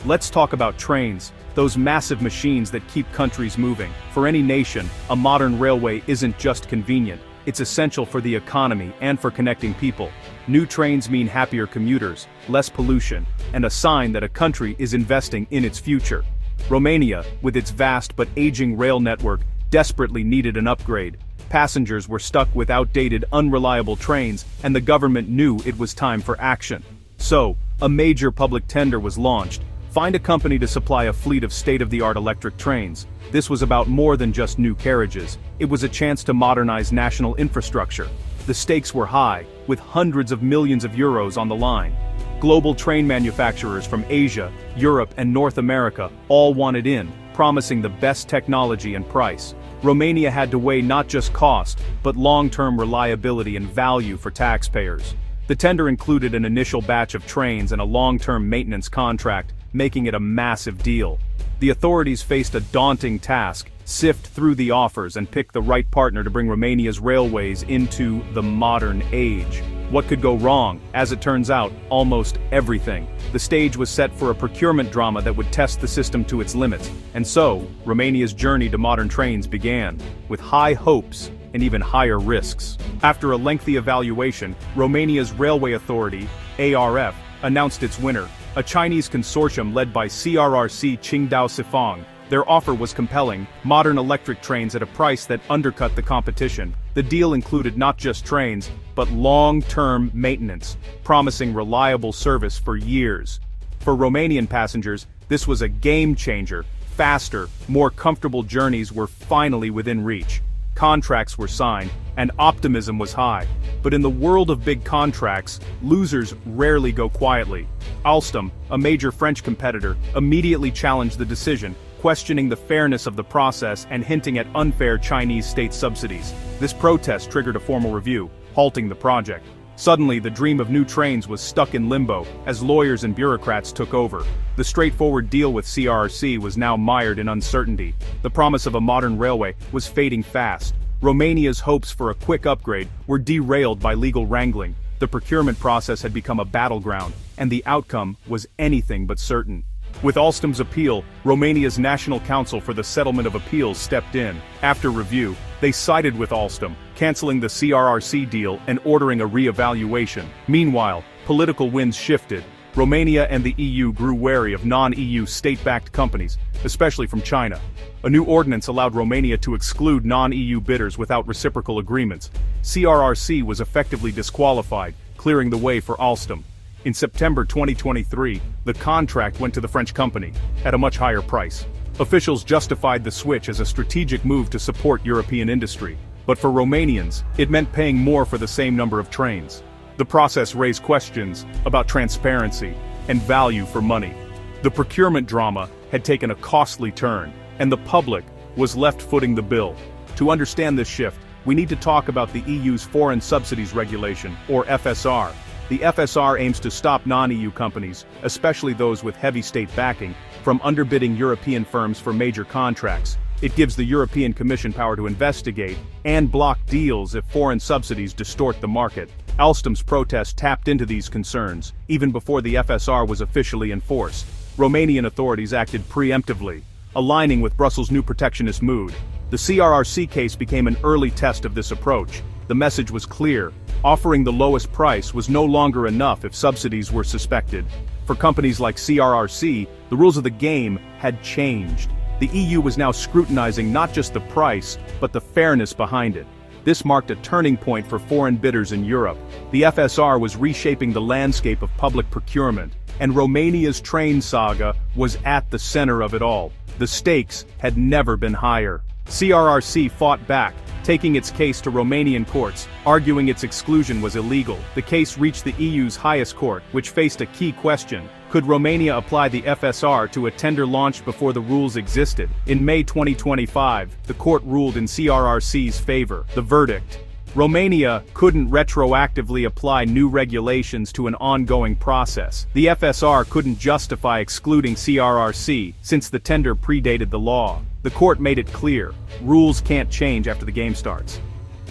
Let's talk about trains, those massive machines that keep countries moving. For any nation, a modern railway isn't just convenient, it's essential for the economy and for connecting people. New trains mean happier commuters, less pollution, and a sign that a country is investing in its future. Romania, with its vast but aging rail network, desperately needed an upgrade. Passengers were stuck with outdated, unreliable trains, and the government knew it was time for action. So, a major public tender was launched. Find a company to supply a fleet of state-of-the-art electric trains. This was about more than just new carriages. It was a chance to modernize national infrastructure. The stakes were high, with hundreds of millions of euros on the line. Global train manufacturers from Asia, Europe, and North America all wanted in, promising the best technology and price. Romania had to weigh not just cost, but long-term reliability and value for taxpayers. The tender included an initial batch of trains and a long-term maintenance contract, making it a massive deal. The authorities faced a daunting task: sift through the offers and pick the right partner to bring Romania's railways into the modern age. What could go wrong? As it turns out, almost everything. The stage was set for a procurement drama that would test the system to its limits. And so, Romania's journey to modern trains began, with high hopes and even higher risks. After a lengthy evaluation, Romania's Railway Authority, ARF, announced its winner, a Chinese consortium led by CRRC Qingdao Sifang. Their offer was compelling: modern electric trains at a price that undercut the competition. The deal included not just trains, but long-term maintenance, promising reliable service for years. For Romanian passengers, this was a game-changer. Faster, more comfortable journeys were finally within reach. Contracts were signed, and optimism was high. But in the world of big contracts, losers rarely go quietly. Alstom, a major French competitor, immediately challenged the decision, questioning the fairness of the process and hinting at unfair Chinese state subsidies. This protest triggered a formal review, halting the project. Suddenly, the dream of new trains was stuck in limbo, as lawyers and bureaucrats took over. The straightforward deal with CRRC was now mired in uncertainty. The promise of a modern railway was fading fast. Romania's hopes for a quick upgrade were derailed by legal wrangling. The procurement process had become a battleground, and the outcome was anything but certain. With Alstom's appeal, Romania's National Council for the Settlement of Appeals stepped in. After review, they sided with Alstom, canceling the CRRC deal and ordering a re-evaluation. Meanwhile, political winds shifted. Romania and the EU grew wary of non-EU state-backed companies, especially from China. A new ordinance allowed Romania to exclude non-EU bidders without reciprocal agreements. CRRC was effectively disqualified, clearing the way for Alstom. In September 2023, the contract went to the French company, at a much higher price. Officials justified the switch as a strategic move to support European industry. But for Romanians, it meant paying more for the same number of trains. The process raised questions about transparency and value for money. The procurement drama had taken a costly turn, and the public was left footing the bill. To understand this shift, we need to talk about the EU's Foreign Subsidies Regulation, or FSR. The FSR aims to stop non-EU companies, especially those with heavy state backing, from underbidding European firms for major contracts. It gives the European Commission power to investigate and block deals if foreign subsidies distort the market. Alstom's protest tapped into these concerns, even before the FSR was officially enforced. Romanian authorities acted preemptively, aligning with Brussels' new protectionist mood. The CRRC case became an early test of this approach. The message was clear: offering the lowest price was no longer enough if subsidies were suspected. For companies like CRRC, the rules of the game had changed. The EU was now scrutinizing not just the price, but the fairness behind it. This marked a turning point for foreign bidders in Europe. The FSR was reshaping the landscape of public procurement, and Romania's train saga was at the center of it all. The stakes had never been higher. CRRC fought back, taking its case to Romanian courts, arguing its exclusion was illegal. The case reached the EU's highest court, which faced a key question: could Romania apply the FSR to a tender launched before the rules existed? In May 2025, the court ruled in CRRC's favor. The verdict: Romania couldn't retroactively apply new regulations to an ongoing process. The FSR couldn't justify excluding CRRC, since the tender predated the law. The court made it clear: rules can't change after the game starts.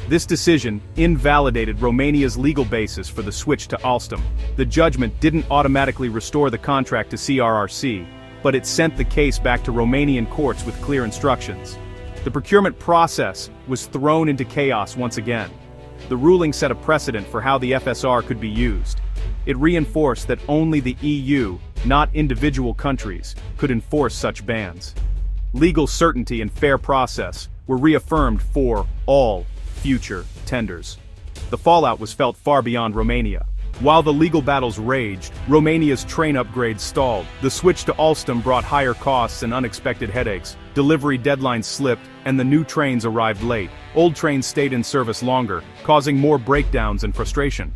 This decision invalidated Romania's legal basis for the switch to Alstom. The judgment didn't automatically restore the contract to CRRC. but it sent the case back to Romanian courts with clear instructions. The procurement process was thrown into chaos once again. The ruling set a precedent for how the FSR could be used. It reinforced that only the EU, not individual countries, could enforce such bans. Legal certainty and fair process were reaffirmed for all future tenders. The fallout was felt far beyond Romania. While the legal battles raged, Romania's train upgrades stalled. The switch to Alstom brought higher costs and unexpected headaches. Delivery deadlines slipped, and the new trains arrived late. Old trains stayed in service longer, causing more breakdowns and frustration.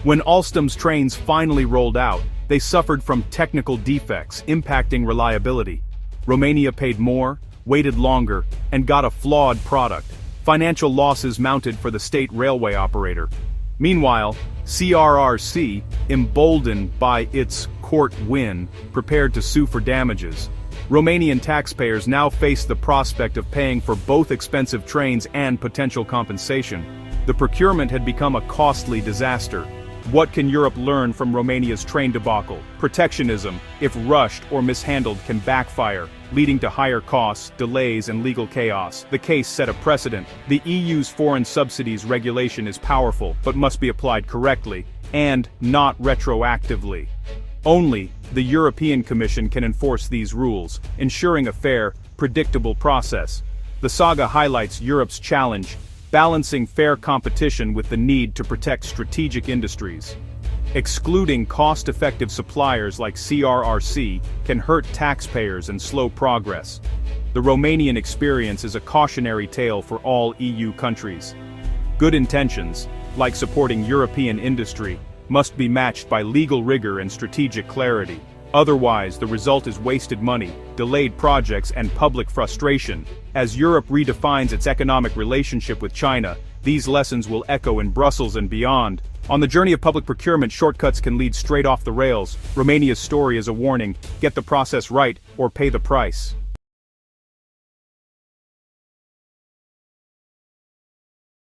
When Alstom's trains finally rolled out, they suffered from technical defects, impacting reliability. Romania paid more, waited longer, and got a flawed product. Financial losses mounted for the state railway operator. Meanwhile, CRRC, emboldened by its court win, prepared to sue for damages. Romanian taxpayers now faced the prospect of paying for both expensive trains and potential compensation. The procurement had become a costly disaster. What can Europe learn from Romania's train debacle? Protectionism, if rushed or mishandled, can backfire, leading to higher costs, delays, and legal chaos. The case set a precedent. The EU's foreign subsidies regulation is powerful, but must be applied correctly, and not retroactively. Only the European Commission can enforce these rules, ensuring a fair, predictable process. The saga highlights Europe's challenge, balancing fair competition with the need to protect strategic industries. Excluding cost-effective suppliers like CRRC can hurt taxpayers and slow progress. The Romanian experience is a cautionary tale for all EU countries. Good intentions, like supporting European industry, must be matched by legal rigor and strategic clarity. Otherwise, the result is wasted money, delayed projects, and public frustration. As Europe redefines its economic relationship with China, these lessons will echo in Brussels and beyond. On the journey of public procurement, shortcuts can lead straight off the rails. Romania's story is a warning: get the process right or pay the price.